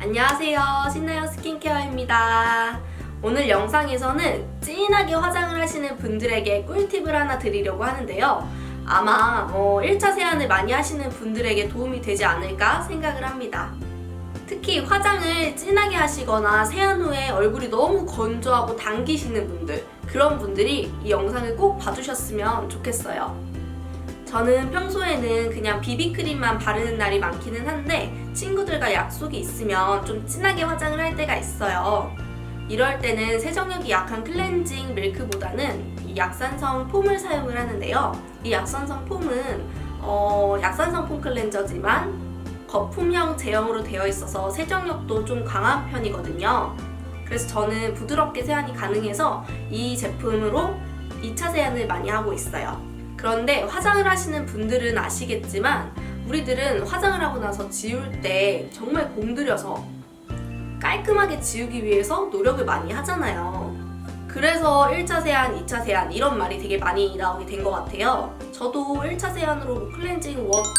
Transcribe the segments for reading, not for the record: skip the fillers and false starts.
안녕하세요, 신나요 스킨케어입니다. 오늘 영상에서는 진하게 화장을 하시는 분들에게 꿀팁을 하나 드리려고 하는데요. 아마 1차 세안을 많이 하시는 분들에게 도움이 되지 않을까 생각을 합니다. 특히 화장을 진하게 하시거나 세안 후에 얼굴이 너무 건조하고 당기시는 분들, 그런 분들이 이 영상을 꼭 봐주셨으면 좋겠어요. 저는 평소에는 그냥 비비크림만 바르는 날이 많기는 한데 친구들과 약속이 있으면 좀 진하게 화장을 할 때가 있어요. 이럴 때는 세정력이 약한 클렌징 밀크보다는 이 약산성 폼을 사용을 하는데요. 이 약산성 폼은 약산성 폼 클렌저지만 거품형 제형으로 되어 있어서 세정력도 좀 강한 편이거든요. 그래서 저는 부드럽게 세안이 가능해서 이 제품으로 2차 세안을 많이 하고 있어요. 그런데 화장을 하시는 분들은 아시겠지만 우리들은 화장을 하고 나서 지울 때 정말 공들여서 깔끔하게 지우기 위해서 노력을 많이 하잖아요. 그래서 1차 세안, 2차 세안 이런 말이 되게 많이 나오게 된 것 같아요. 저도 1차 세안으로 클렌징 워터,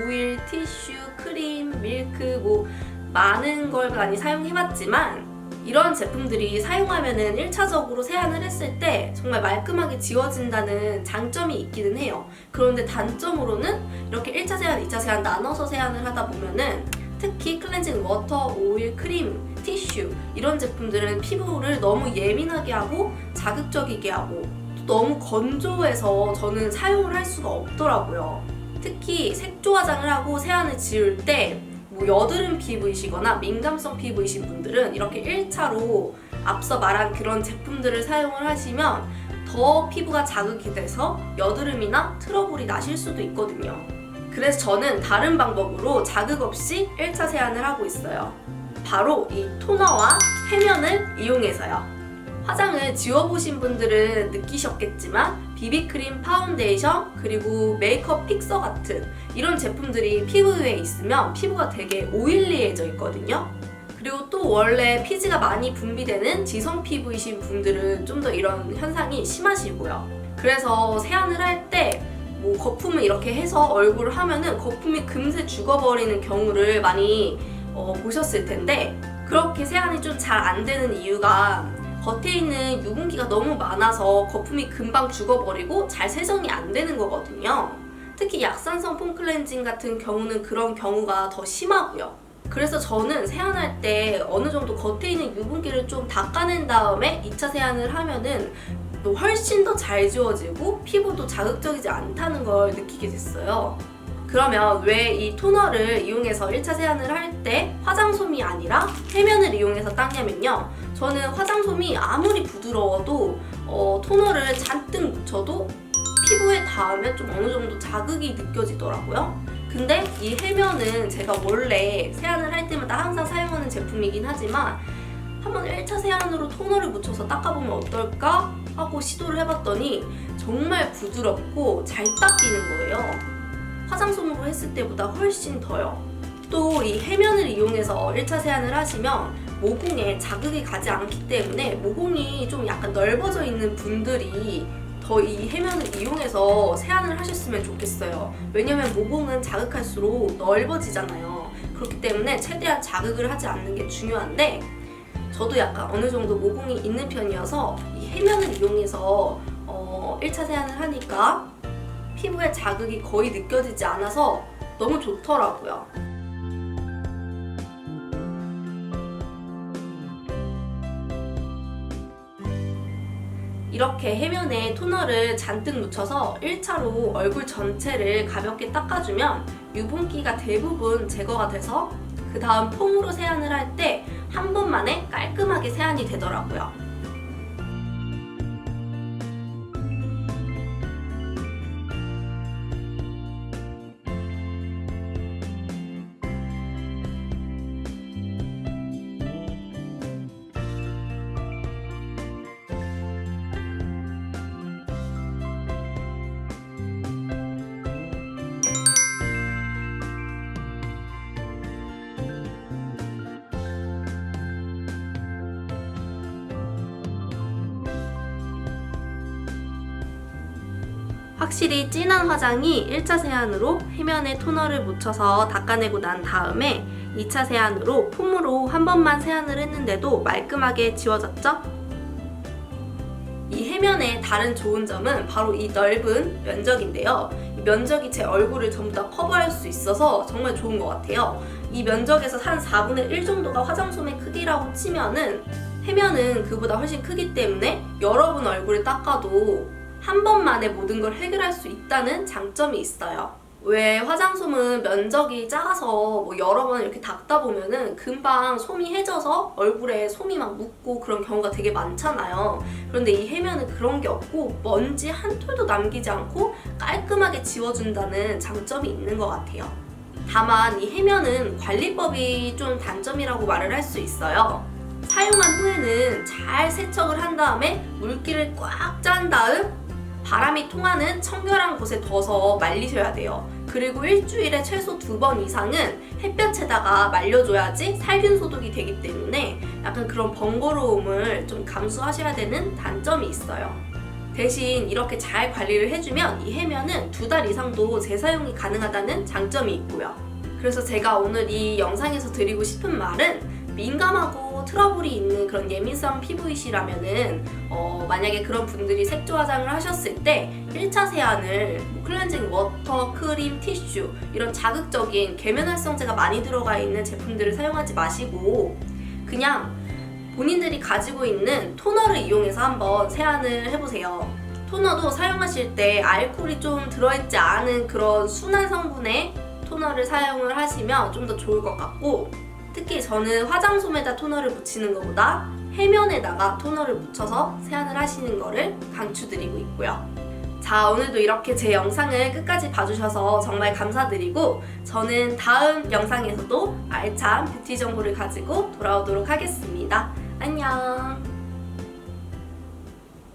오일, 티슈, 크림, 밀크 많은 걸 많이 사용해봤지만 이런 제품들이 사용하면은 1차적으로 세안을 했을 때 정말 말끔하게 지워진다는 장점이 있기는 해요. 그런데 단점으로는 이렇게 1차 세안, 2차 세안 나눠서 세안을 하다 보면은 특히 클렌징 워터, 오일, 크림, 티슈 이런 제품들은 피부를 너무 예민하게 하고 자극적이게 하고 너무 건조해서 저는 사용을 할 수가 없더라고요. 특히 색조 화장을 하고 세안을 지울 때 여드름 피부이시거나 민감성 피부이신 분들은 이렇게 1차로 앞서 말한 그런 제품들을 사용을 하시면 더 피부가 자극이 돼서 여드름이나 트러블이 나실 수도 있거든요. 그래서 저는 다른 방법으로 자극 없이 1차 세안을 하고 있어요. 바로 이 토너와 해면을 이용해서요. 화장을 지워보신 분들은 느끼셨겠지만 비비크림, 파운데이션, 그리고 메이크업 픽서 같은 이런 제품들이 피부 위에 있으면 피부가 되게 오일리해져 있거든요. 그리고 또 원래 피지가 많이 분비되는 지성 피부이신 분들은 좀 더 이런 현상이 심하시고요. 그래서 세안을 할 때 거품을 이렇게 해서 얼굴을 하면은 거품이 금세 죽어버리는 경우를 많이 보셨을 텐데 그렇게 세안이 좀 잘 안 되는 이유가 겉에 있는 유분기가 너무 많아서 거품이 금방 죽어버리고 잘 세정이 안 되는 거거든요. 특히 약산성 폼 클렌징 같은 경우는 그런 경우가 더 심하고요. 그래서 저는 세안할 때 어느 정도 겉에 있는 유분기를 좀 닦아낸 다음에 2차 세안을 하면은 훨씬 더 잘 지워지고 피부도 자극적이지 않다는 걸 느끼게 됐어요. 그러면 왜 이 토너를 이용해서 1차 세안을 할 때 화장솜이 아니라 해면을 이용해서 닦냐면요. 저는 화장솜이 아무리 부드러워도 토너를 잔뜩 묻혀도 피부에 닿으면 좀 어느 정도 자극이 느껴지더라고요. 근데 이 해면은 제가 원래 세안을 할 때마다 항상 사용하는 제품이긴 하지만 한번 1차 세안으로 토너를 묻혀서 닦아보면 어떨까 하고 시도를 해봤더니 정말 부드럽고 잘 닦이는 거예요. 화장솜으로 했을 때보다 훨씬 더요. 또 이 해면을 이용해서 1차 세안을 하시면 모공에 자극이 가지 않기 때문에 모공이 좀 약간 넓어져 있는 분들이 더 이 해면을 이용해서 세안을 하셨으면 좋겠어요. 왜냐면 모공은 자극할수록 넓어지잖아요. 그렇기 때문에 최대한 자극을 하지 않는 게 중요한데 저도 약간 어느 정도 모공이 있는 편이어서 이 해면을 이용해서 1차 세안을 하니까 피부에 자극이 거의 느껴지지 않아서 너무 좋더라고요. 이렇게 해면에 토너를 잔뜩 묻혀서 1차로 얼굴 전체를 가볍게 닦아주면 유분기가 대부분 제거가 돼서 그 다음 폼으로 세안을 할 때 한 번만에 깔끔하게 세안이 되더라고요. 확실히 진한 화장이 1차 세안으로 해면에 토너를 묻혀서 닦아내고 난 다음에 2차 세안으로 폼으로 한 번만 세안을 했는데도 말끔하게 지워졌죠? 이 해면의 다른 좋은 점은 바로 이 넓은 면적인데요. 이 면적이 제 얼굴을 전부 다 커버할 수 있어서 정말 좋은 것 같아요. 이 면적에서 한 4분의 1 정도가 화장솜의 크기라고 치면은 해면은 그보다 훨씬 크기 때문에 여러분 얼굴을 닦아도 한 번만에 모든 걸 해결할 수 있다는 장점이 있어요. 왜 화장솜은 면적이 작아서 뭐 여러 번 이렇게 닦다 보면은 금방 솜이 해져서 얼굴에 솜이 막 묻고 그런 경우가 되게 많잖아요. 그런데 이 해면은 그런 게 없고 먼지 한 톨도 남기지 않고 깔끔하게 지워준다는 장점이 있는 것 같아요. 다만 이 해면은 관리법이 좀 단점이라고 말을 할 수 있어요. 사용한 후에는 잘 세척을 한 다음에 물기를 꽉 짠 다음 바람이 통하는 청결한 곳에 둬서 말리셔야 돼요. 그리고 일주일에 최소 2번 이상은 햇볕에다가 말려줘야지 살균 소독이 되기 때문에 약간 그런 번거로움을 좀 감수하셔야 되는 단점이 있어요. 대신 이렇게 잘 관리를 해주면 이 해면은 2달 이상도 재사용이 가능하다는 장점이 있고요. 그래서 제가 오늘 이 영상에서 드리고 싶은 말은 민감하고 트러블이 있는 그런 예민성 피부이시라면은 만약에 그런 분들이 색조 화장을 하셨을 때 1차 세안을 클렌징 워터, 크림, 티슈 이런 자극적인 계면 활성제가 많이 들어가 있는 제품들을 사용하지 마시고 그냥 본인들이 가지고 있는 토너를 이용해서 한번 세안을 해보세요. 토너도 사용하실 때 알코올이 좀 들어있지 않은 그런 순한 성분의 토너를 사용을 하시면 좀 더 좋을 것 같고 특히 저는 화장솜에다 토너를 묻히는 것보다 해면에다가 토너를 묻혀서 세안을 하시는 거를 강추드리고 있고요. 자, 오늘도 이렇게 제 영상을 끝까지 봐주셔서 정말 감사드리고 저는 다음 영상에서도 알찬 뷰티 정보를 가지고 돌아오도록 하겠습니다. 안녕!